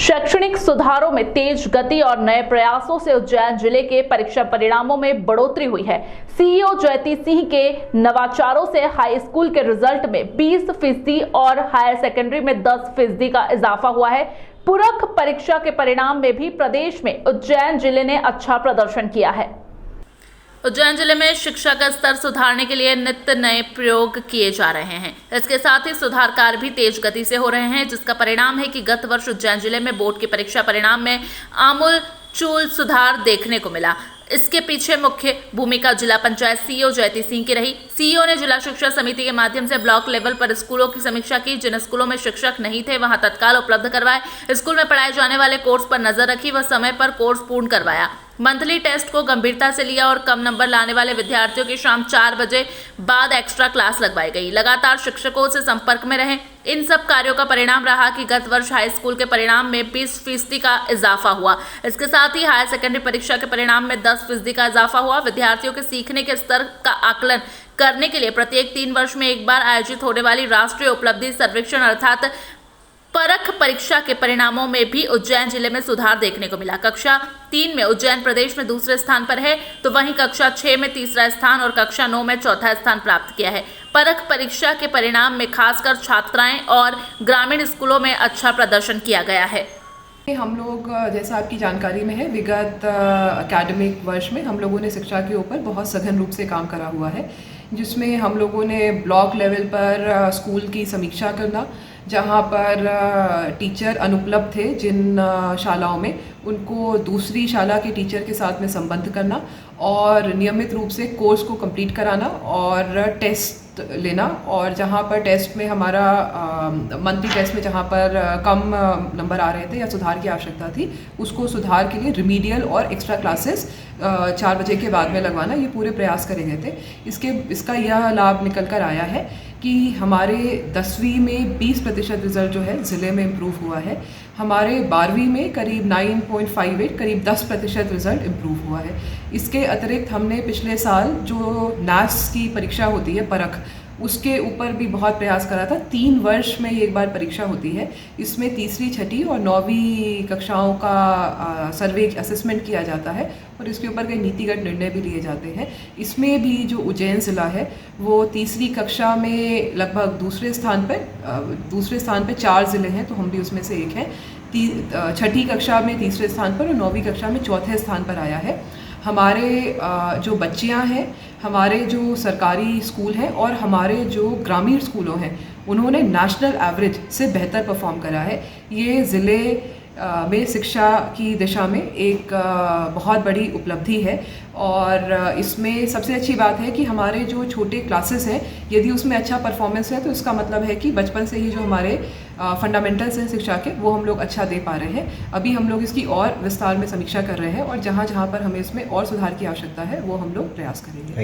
शैक्षणिक सुधारों में तेज गति और नए प्रयासों से उज्जैन जिले के परीक्षा परिणामों में बढ़ोतरी हुई है। सीईओ ज्योति सिंह के नवाचारों से हाई स्कूल के रिजल्ट में 20% और हायर सेकेंडरी में 10% का इजाफा हुआ है। पूरक परीक्षा के परिणाम में भी प्रदेश में उज्जैन जिले ने अच्छा प्रदर्शन किया है। उज्जैन जिले में शिक्षा का स्तर सुधारने के लिए नित्य नए प्रयोग किए जा रहे हैं। इसके साथ ही सुधार कार्य भी तेज गति से हो रहे हैं, जिसका परिणाम है कि गत वर्ष उज्जैन जिले में बोर्ड की परीक्षा परिणाम में आमूलचूल सुधार देखने को मिला। इसके पीछे मुख्य भूमिका जिला पंचायत सीईओ ज्योति सिंह की रही। सीईओ ने जिला शिक्षा समिति के माध्यम से ब्लॉक लेवल पर स्कूलों की समीक्षा की। जिन स्कूलों में शिक्षक नहीं थे वहां तत्काल उपलब्ध करवाए। स्कूल में पढ़ाए जाने वाले कोर्स पर नजर रखी व समय पर कोर्स पूर्ण करवाया। मंथली टेस्ट को गंभीरता से लिया और कम नंबर लाने वाले विद्यार्थियों की शाम 4 बजे बाद एक्स्ट्रा क्लास लगवाई गई। लगातार शिक्षकों से संपर्क में रहे। इन सब कार्यों का परिणाम रहा कि गत वर्ष हाई स्कूल के परिणाम में 20% का इजाफा हुआ। इसके साथ ही हायर सेकेंडरी परीक्षा के परिणाम में 10% का इजाफा हुआ। विद्यार्थियों के सीखने के स्तर का आकलन करने के लिए प्रत्येक 3 वर्ष में एक बार आयोजित होने वाली राष्ट्रीय उपलब्धि सर्वेक्षण अर्थात परख परीक्षा के परिणामों में भी उज्जैन जिले में सुधार देखने को मिला। कक्षा 3 में उज्जैन प्रदेश में दूसरे स्थान पर है, तो वहीं कक्षा 6 में तीसरा स्थान और कक्षा 9 में चौथा स्थान प्राप्त किया है। परख परीक्षा के परिणाम में खासकर छात्राएं और ग्रामीण स्कूलों में अच्छा प्रदर्शन किया गया है। हम लोग, जैसा आपकी जानकारी में है, विगत एकेडमिक वर्ष में हम लोगों ने शिक्षा के ऊपर बहुत सघन रूप से काम करा हुआ है, जिसमें हम लोगों ने ब्लॉक लेवल पर स्कूल की समीक्षा करना, जहां पर टीचर अनुपलब्ध थे जिन शालाओं में, उनको दूसरी शाला के टीचर के साथ में संबंध करना और नियमित रूप से कोर्स को कंप्लीट कराना और टेस्ट लेना। और जहां पर टेस्ट में हमारा मंथली टेस्ट में जहां पर कम नंबर आ रहे थे या सुधार की आवश्यकता थी, उसको सुधार के लिए रिमीडियल और एक्स्ट्रा क्लासेस 4 बजे के बाद में लगवाना, ये पूरे प्रयास करे गए थे। इसका यह लाभ निकल कर आया है कि हमारे 10वीं में 20% रिजल्ट जो है ज़िले में इम्प्रूव हुआ है। हमारे 12वीं में करीब 9.58 करीब 10% रिजल्ट इम्प्रूव हुआ है। इसके अतिरिक्त हमने पिछले साल जो NAS की परीक्षा होती है परख, उसके ऊपर भी बहुत प्रयास करा था। 3 वर्ष में एक बार परीक्षा होती है। इसमें तीसरी, छठी और 9वीं कक्षाओं का सर्वे असेसमेंट किया जाता है और इसके ऊपर कई नीतिगत निर्णय भी लिए जाते हैं। इसमें भी जो उज्जैन ज़िला है वो तीसरी कक्षा में लगभग दूसरे स्थान पे 4 ज़िले हैं, तो हम भी उसमें से एक हैं। छठी कक्षा में तीसरे स्थान पर और 9वीं कक्षा में चौथे स्थान पर आया है। हमारे जो बच्चियां हैं, हमारे जो सरकारी स्कूल हैं और हमारे जो ग्रामीण स्कूलों हैं, उन्होंने नेशनल एवरेज से बेहतर परफॉर्म करा है। ये ज़िले में शिक्षा की दिशा में एक बहुत बड़ी उपलब्धि है। और इसमें सबसे अच्छी बात है कि हमारे जो छोटे क्लासेस हैं, यदि उसमें अच्छा परफॉर्मेंस है तो इसका मतलब है कि बचपन से ही जो हमारे फंडामेंटल्स हैं शिक्षा के, वो हम लोग अच्छा दे पा रहे हैं। अभी हम लोग इसकी और विस्तार में समीक्षा कर रहे हैं और जहाँ जहाँ पर हमें इसमें और सुधार की आवश्यकता है वो हम लोग प्रयास करेंगे।